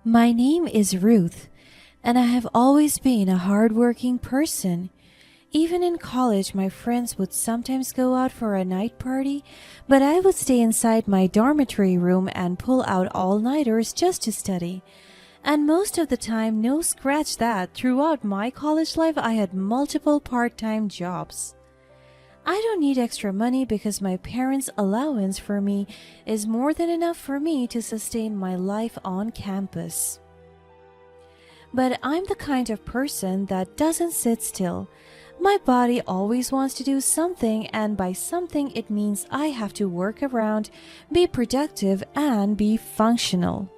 My name is Ruth, and I have always been a hardworking person. Even in college, my friends would sometimes go out for a night party, but I would stay inside my dormitory room and pull out all-nighters just to study. And most of the time, no scratch that, throughout my college life, I had multiple part-time jobs. I don't need extra money because my parents' allowance for me is more than enough for me to sustain my life on campus. But I'm the kind of person that doesn't sit still. My body always wants to do something, and by something it means I have to work around, be productive, and be functional.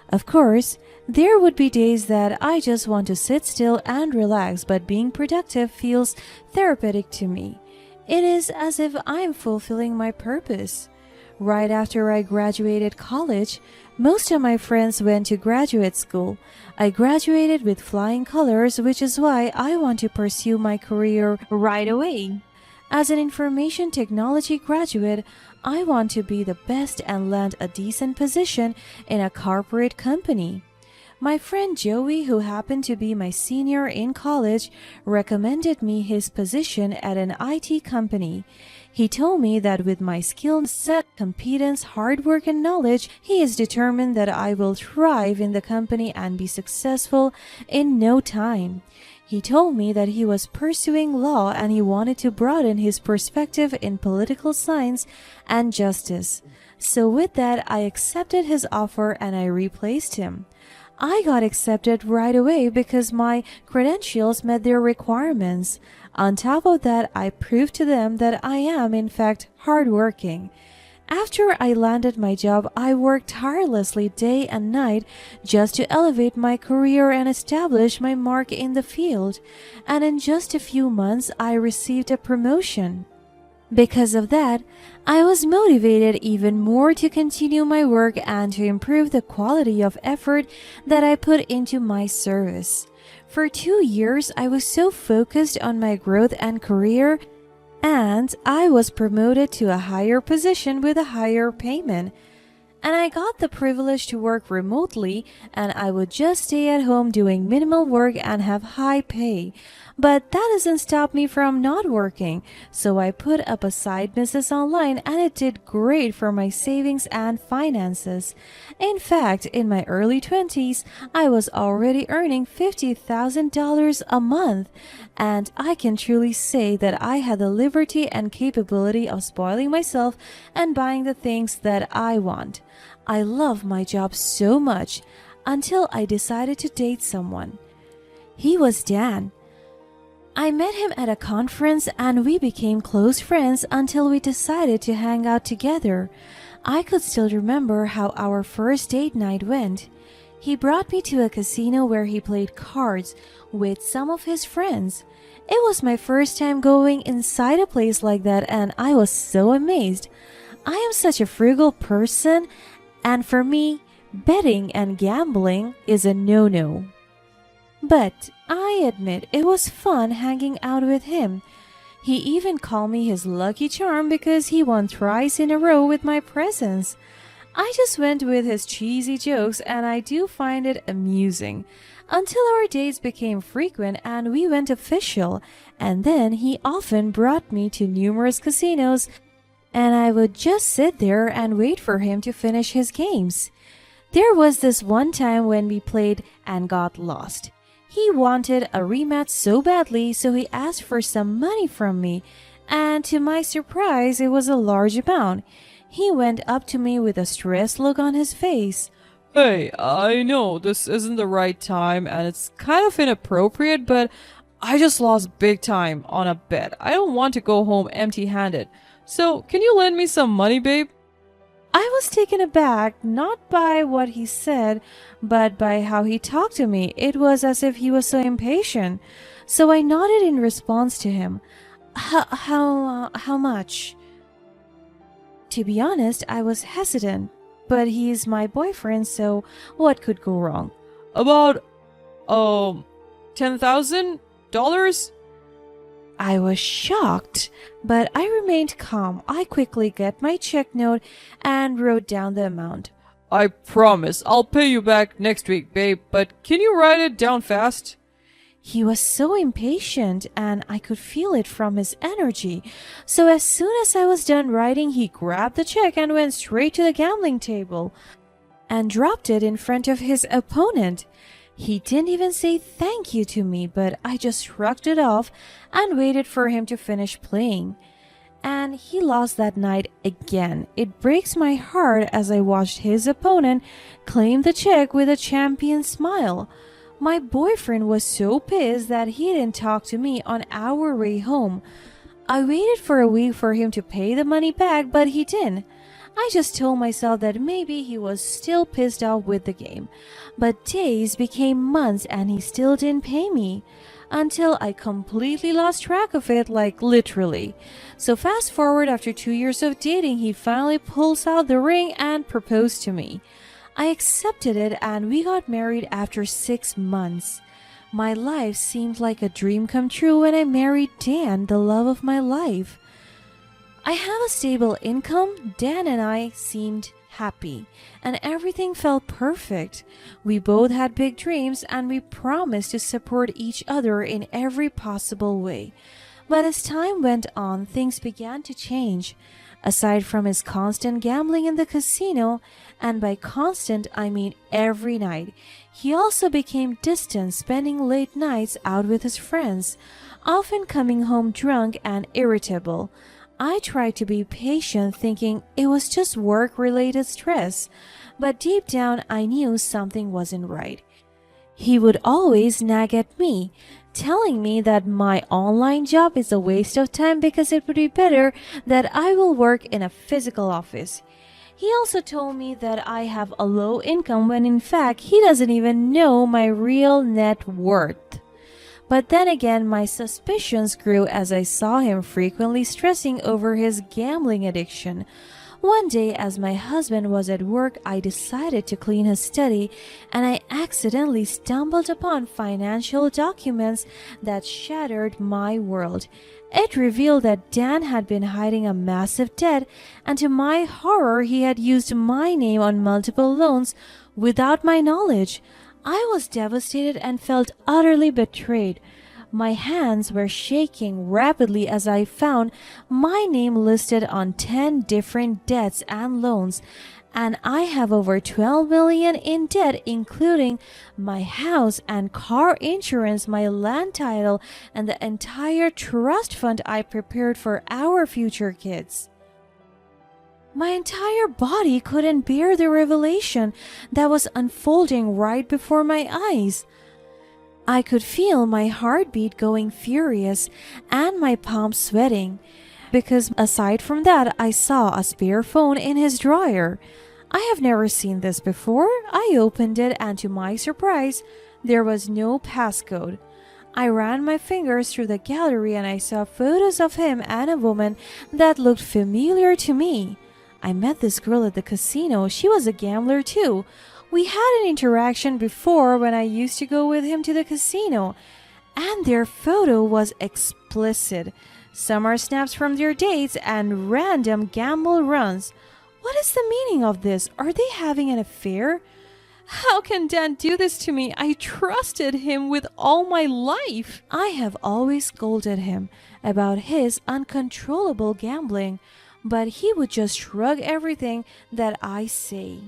Of course, there would be days that I just want to sit still and relax, but being productive feels therapeutic to me. It is as if I'm fulfilling my purpose. Right after I graduated college, most of my friends went to graduate school. I graduated with flying colors, which is why I want to pursue my career right away. As an information technology graduate, I want to be the best and land a decent position in a corporate company. My friend Joey, who happened to be my senior in college, recommended me his position at an IT company. He told me that with my skill set, competence, hard work, and knowledge, he is determined that I will thrive in the company and be successful in no time. He told me that he was pursuing law and he wanted to broaden his perspective in political science and justice. So with that, I accepted his offer and I replaced him. I got accepted right away because my credentials met their requirements. On top of that, I proved to them that I am, in fact, hardworking. After I landed my job, I worked tirelessly day and night just to elevate my career and establish my mark in the field. And in just a few months, I received a promotion. Because of that, I was motivated even more to continue my work and to improve the quality of effort that I put into my service. For 2 years, I was so focused on my growth and career, and I was promoted to a higher position with a higher payment. And I got the privilege to work remotely, and I would just stay at home doing minimal work and have high pay. But that doesn't stop me from not working. So I put up a side business online and it did great for my savings and finances. In fact, in my early 20s, I was already earning $50,000 a month. And I can truly say that I had the liberty and capability of spoiling myself and buying the things that I want. I love my job so much until I decided to date someone. He was Dan. I met him at a conference and we became close friends until we decided to hang out together. I could still remember how our first date night went. He brought me to a casino where he played cards with some of his friends. It was my first time going inside a place like that and I was so amazed. I am such a frugal person, and for me, betting and gambling is a no-no. But I admit it was fun hanging out with him. He even called me his lucky charm because he won thrice in a row with my presence. I just went with his cheesy jokes and I do find it amusing. Until our dates became frequent and we went official, and then he often brought me to numerous casinos and I would just sit there and wait for him to finish his games. There was this one time when we played and got lost. He wanted a rematch so badly, so he asked for some money from me, and to my surprise, it was a large amount. He went up to me with a stressed look on his face. Hey, I know this isn't the right time and it's kind of inappropriate, but I just lost big time on a bet. I don't want to go home empty-handed. So, can you lend me some money, babe? I was taken aback, not by what he said, but by how he talked to me. It was as if he was so impatient. So I nodded in response to him. How much? To be honest, I was hesitant, but he's my boyfriend, so what could go wrong? About, $10,000? I was shocked, but I remained calm. I quickly got my check note and wrote down the amount. I promise I'll pay you back next week, babe, but can you write it down fast? He was so impatient, and I could feel it from his energy. So as soon as I was done writing, he grabbed the check and went straight to the gambling table and dropped it in front of his opponent. He didn't even say thank you to me, but I just shrugged it off and waited for him to finish playing. And he lost that night again. It breaks my heart as I watched his opponent claim the check with a champion smile. My boyfriend was so pissed that he didn't talk to me on our way home. I waited for a week for him to pay the money back, but he didn't. I just told myself that maybe he was still pissed off with the game. But days became months and he still didn't pay me. Until I completely lost track of it, like literally. So fast forward, after 2 years of dating, he finally pulls out the ring and proposed to me. I accepted it and we got married after 6 months. My life seemed like a dream come true when I married Dan, the love of my life. I have a stable income. Dan and I seemed happy, and everything felt perfect. We both had big dreams, and we promised to support each other in every possible way. But as time went on, things began to change. Aside from his constant gambling in the casino, and by constant I mean every night, he also became distant, spending late nights out with his friends, often coming home drunk and irritable. I tried to be patient, thinking it was just work-related stress, but deep down I knew something wasn't right. He would always nag at me, telling me that my online job is a waste of time because it would be better that I will work in a physical office. He also told me that I have a low income when in fact he doesn't even know my real net worth. But then again, my suspicions grew as I saw him frequently stressing over his gambling addiction. One day, as my husband was at work, I decided to clean his study, and I accidentally stumbled upon financial documents that shattered my world. It revealed that Dan had been hiding a massive debt, and to my horror, he had used my name on multiple loans without my knowledge. I was devastated and felt utterly betrayed. My hands were shaking rapidly as I found my name listed on 10 different debts and loans, and I have over 12 million in debt, including my house and car insurance, my land title, and the entire trust fund I prepared for our future kids. My entire body couldn't bear the revelation that was unfolding right before my eyes. I could feel my heartbeat going furious and my palms sweating, because aside from that, I saw a spare phone in his drawer. I have never seen this before. I opened it, and to my surprise, there was no passcode. I ran my fingers through the gallery and I saw photos of him and a woman that looked familiar to me. I met this girl at the casino. She was a gambler too. We had an interaction before when I used to go with him to the casino, and their photo was explicit. Some are snaps from their dates and random gamble runs. What is the meaning of this? Are they having an affair? How can Dan do this to me? I trusted him with all my life. I have always scolded him about his uncontrollable gambling, but he would just shrug everything that I say.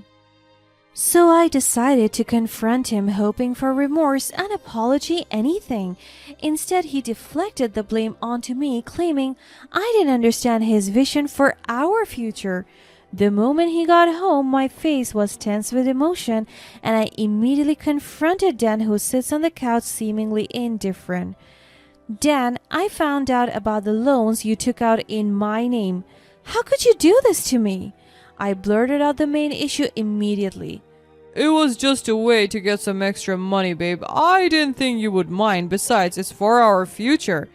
So I decided to confront him, hoping for remorse, an apology, anything. Instead, he deflected the blame onto me, claiming I didn't understand his vision for our future. The moment he got home, my face was tense with emotion, and I immediately confronted Dan, who sits on the couch seemingly indifferent. Dan, I found out about the loans you took out in my name. How could you do this to me? I blurted out the main issue immediately. It was just a way to get some extra money, babe. I didn't think you would mind. Besides, it's for our future.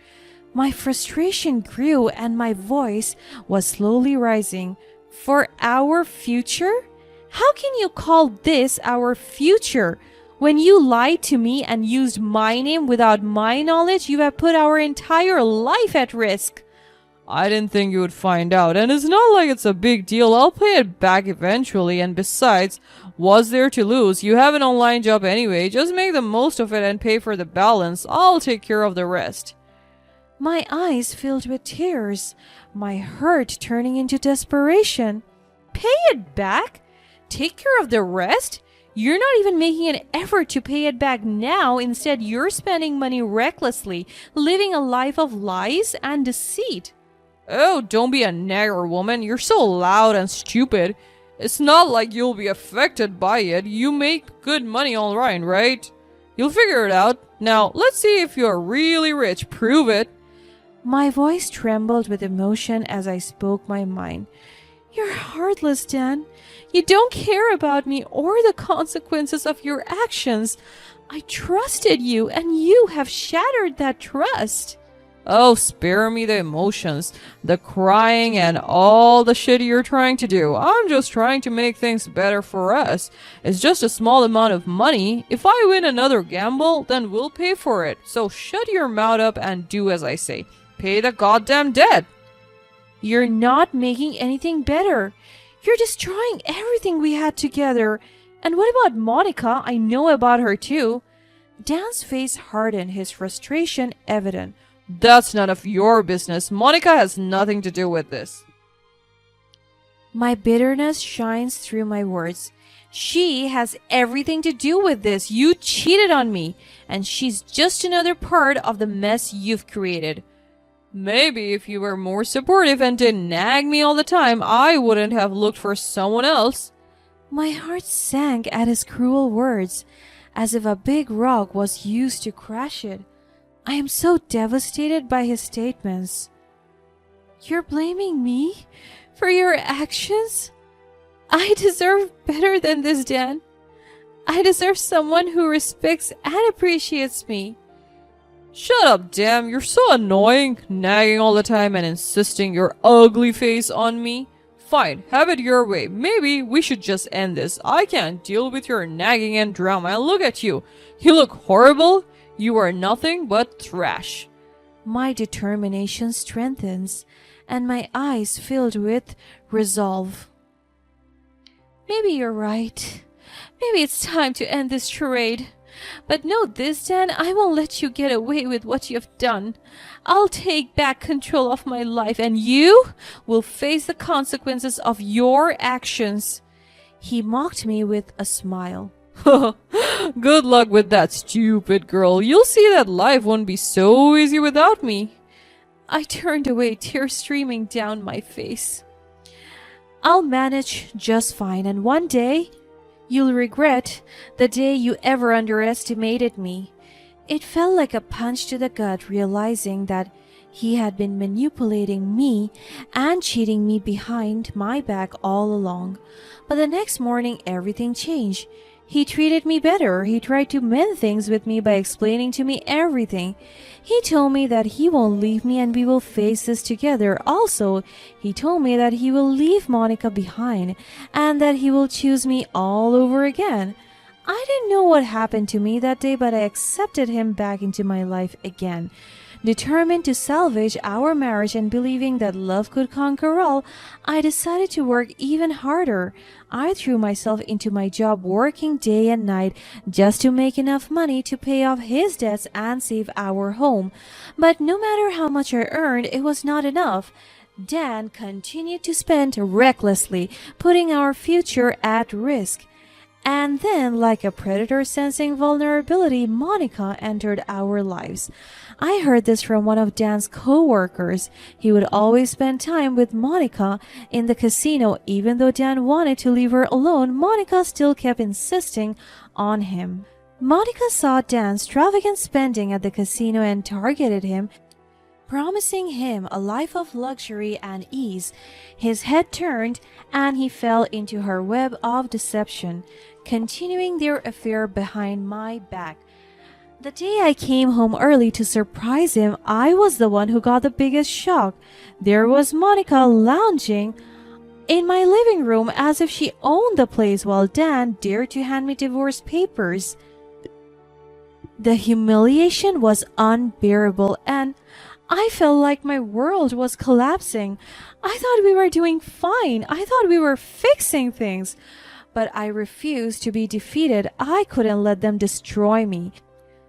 My frustration grew and my voice was slowly rising. For our future? How can you call this our future? When you lied to me and used my name without my knowledge, you have put our entire life at risk. I didn't think you would find out, and it's not like it's a big deal. I'll pay it back eventually, and besides, what's there to lose? You have an online job anyway. Just make the most of it and pay for the balance. I'll take care of the rest. My eyes filled with tears, my hurt turning into desperation. Pay it back? Take care of the rest? You're not even making an effort to pay it back now. Instead, you're spending money recklessly, living a life of lies and deceit. Oh, don't be a nagger, woman. You're so loud and stupid. It's not like you'll be affected by it. You make good money online, right? You'll figure it out. Now, let's see if you're really rich. Prove it. My voice trembled with emotion as I spoke my mind. You're heartless, Dan. You don't care about me or the consequences of your actions. I trusted you, and you have shattered that trust. Oh, spare me the emotions, the crying, and all the shit you're trying to do. I'm just trying to make things better for us. It's just a small amount of money. If I win another gamble, then we'll pay for it. So shut your mouth up and do as I say. Pay the goddamn debt. You're not making anything better. You're destroying everything we had together. And what about Monica? I know about her too. Dan's face hardened, his frustration evident. That's none of your business. Monica has nothing to do with this. My bitterness shines through my words. She has everything to do with this. You cheated on me, and she's just another part of the mess you've created. Maybe if you were more supportive and didn't nag me all the time, I wouldn't have looked for someone else. My heart sank at his cruel words, as if a big rock was used to crush it. I am so devastated by his statements. You're blaming me for your actions? I deserve better than this, Dan. I deserve someone who respects and appreciates me. Shut up, damn. You're so annoying, nagging all the time and insisting your ugly face on me. Fine, have it your way. Maybe we should just end this. I can't deal with your nagging and drama. And look at you. You look horrible. You are nothing but trash. My determination strengthens, and my eyes filled with resolve. Maybe you're right. Maybe it's time to end this charade. But know this, Dan, I won't let you get away with what you've done. I'll take back control of my life, and you will face the consequences of your actions. He mocked me with a smile. Good luck with that, stupid girl. You'll see that life won't be so easy without me. I turned away, tears streaming down my face. I'll manage just fine, and one day you'll regret the day you ever underestimated me. It felt like a punch to the gut, realizing that he had been manipulating me and cheating me behind my back all along. But the next morning, everything changed. He treated me better. He tried to mend things with me by explaining to me everything. He told me that he won't leave me and we will face this together. Also, he told me that he will leave Monica behind and that he will choose me all over again. I didn't know what happened to me that day, but I accepted him back into my life again. Determined to salvage our marriage and believing that love could conquer all, I decided to work even harder. I threw myself into my job, working day and night just to make enough money to pay off his debts and save our home. But no matter how much I earned, it was not enough. Dan continued to spend recklessly, putting our future at risk. And then, like a predator sensing vulnerability, Monica entered our lives. I heard this from one of Dan's co-workers. He would always spend time with Monica in the casino. Even though Dan wanted to leave her alone, Monica still kept insisting on him. Monica saw Dan's extravagant spending at the casino and targeted him, promising him a life of luxury and ease. His head turned, and he fell into her web of deception, continuing their affair behind my back. The day I came home early to surprise him, I was the one who got the biggest shock. There was Monica lounging in my living room as if she owned the place, while Dan dared to hand me divorce papers. The humiliation was unbearable, and I felt like my world was collapsing. I thought we were doing fine. I thought we were fixing things. But I refused to be defeated. I couldn't let them destroy me.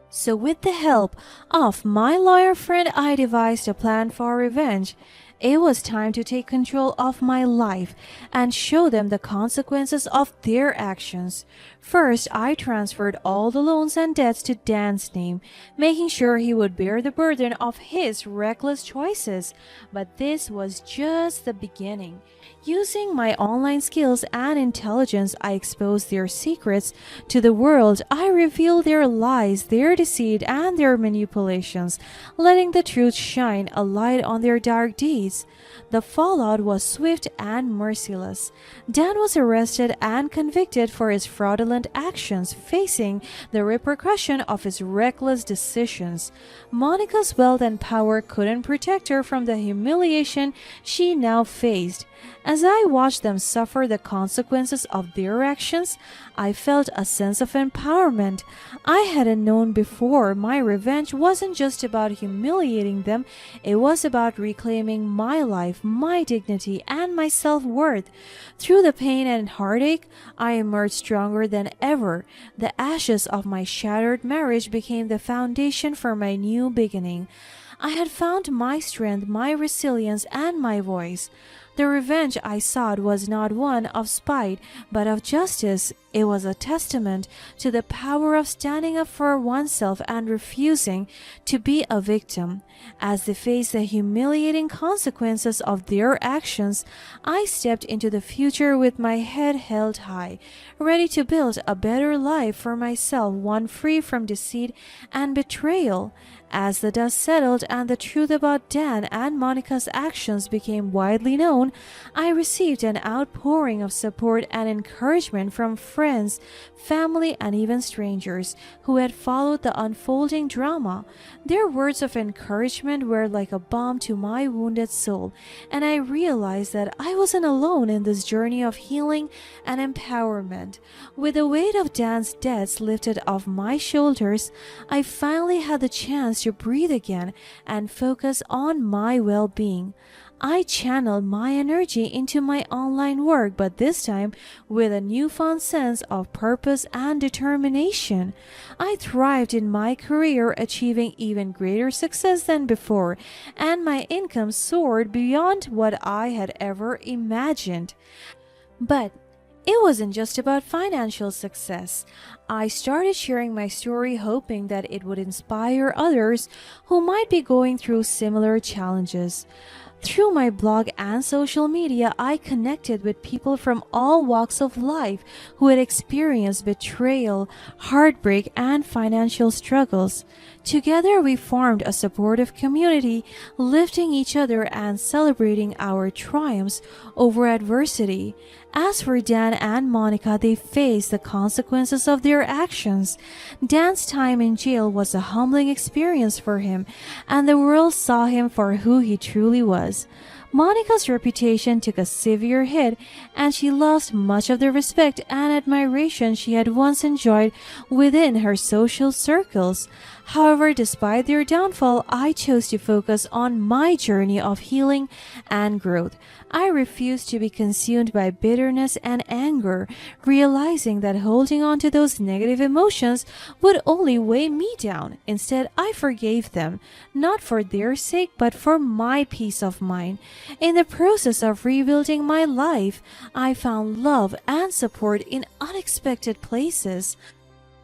So with the help of my lawyer friend, I devised a plan for revenge. It was time to take control of my life and show them the consequences of their actions. First, I transferred all the loans and debts to Dan's name, making sure he would bear the burden of his reckless choices. But this was just the beginning. Using my online skills and intelligence, I exposed their secrets to the world. I revealed their lies, their deceit, and their manipulations, letting the truth shine a light on their dark deeds. The fallout was swift and merciless. Dan was arrested and convicted for his fraudulent actions, facing the repercussion of his reckless decisions. Monica's wealth and power couldn't protect her from the humiliation she now faced. As I watched them suffer the consequences of their actions, I felt a sense of empowerment I hadn't known before. My revenge wasn't just about humiliating them, it was about reclaiming my life, my dignity, and my self-worth. Through the pain and heartache, I emerged stronger than ever. The ashes of my shattered marriage became the foundation for my new beginning. I had found my strength, my resilience, and my voice. The revenge I sought was not one of spite, but of justice. It was a testament to the power of standing up for oneself and refusing to be a victim. As they faced the humiliating consequences of their actions, I stepped into the future with my head held high, ready to build a better life for myself, one free from deceit and betrayal. As the dust settled and the truth about Dan and Monica's actions became widely known, I received an outpouring of support and encouragement from friends, family, and even strangers who had followed the unfolding drama. Their words of encouragement were like a balm to my wounded soul, and I realized that I wasn't alone in this journey of healing and empowerment. With the weight of Dan's debts lifted off my shoulders, I finally had the chance to breathe again and focus on my well-being. I channeled my energy into my online work, but this time with a newfound sense of purpose and determination. I thrived in my career, achieving even greater success than before, and my income soared beyond what I had ever imagined. But it wasn't just about financial success. I started sharing my story hoping that it would inspire others who might be going through similar challenges. Through my blog and social media, I connected with people from all walks of life who had experienced betrayal, heartbreak, and financial struggles. Together, we formed a supportive community, lifting each other and celebrating our triumphs over adversity. As for Dan and Monica, they faced the consequences of their actions. Dan's time in jail was a humbling experience for him, and the world saw him for who he truly was. Monica's reputation took a severe hit, and she lost much of the respect and admiration she had once enjoyed within her social circles. However, despite their downfall, I chose to focus on my journey of healing and growth. I refused to be consumed by bitterness and anger, realizing that holding on to those negative emotions would only weigh me down. Instead, I forgave them, not for their sake, but for my peace of mind. In the process of rebuilding my life, I found love and support in unexpected places.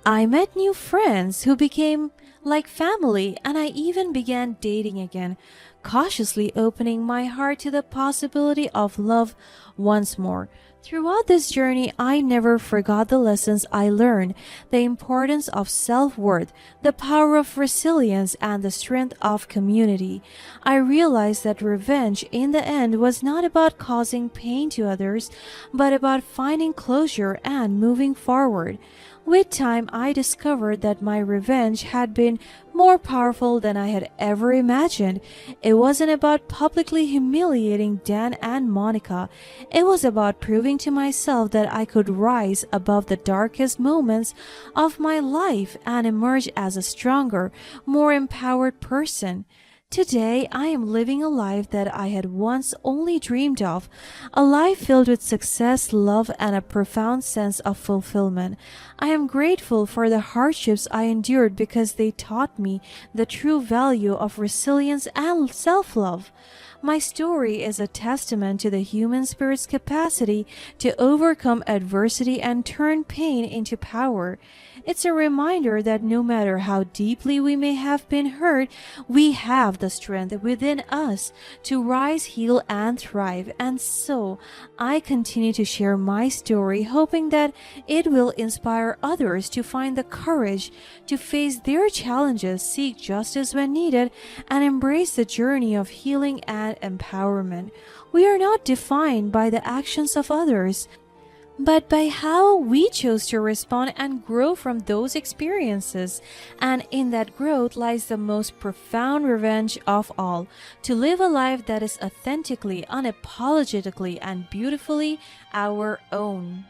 I met new friends who became like family, and I even began dating again, cautiously opening my heart to the possibility of love once more. Throughout this journey, I never forgot the lessons I learned, the importance of self-worth, the power of resilience, and the strength of community. I realized that revenge in the end was not about causing pain to others, but about finding closure and moving forward. With time, I discovered that my revenge had been more powerful than I had ever imagined. It wasn't about publicly humiliating Dan and Monica. It was about proving to myself that I could rise above the darkest moments of my life and emerge as a stronger, more empowered person. Today, I am living a life that I had once only dreamed of, a life filled with success, love, and a profound sense of fulfillment. I am grateful for the hardships I endured because they taught me the true value of resilience and self love. My story is a testament to the human spirit's capacity to overcome adversity and turn pain into power. It's a reminder that no matter how deeply we may have been hurt, we have the strength within us to rise, heal, and thrive. And so, I continue to share my story, hoping that it will inspire others to find the courage to face their challenges, seek justice when needed, and embrace the journey of healing and empowerment. We are not defined by the actions of others, but by how we chose to respond and grow from those experiences. And in that growth lies the most profound revenge of all, to live a life that is authentically, unapologetically, and beautifully our own.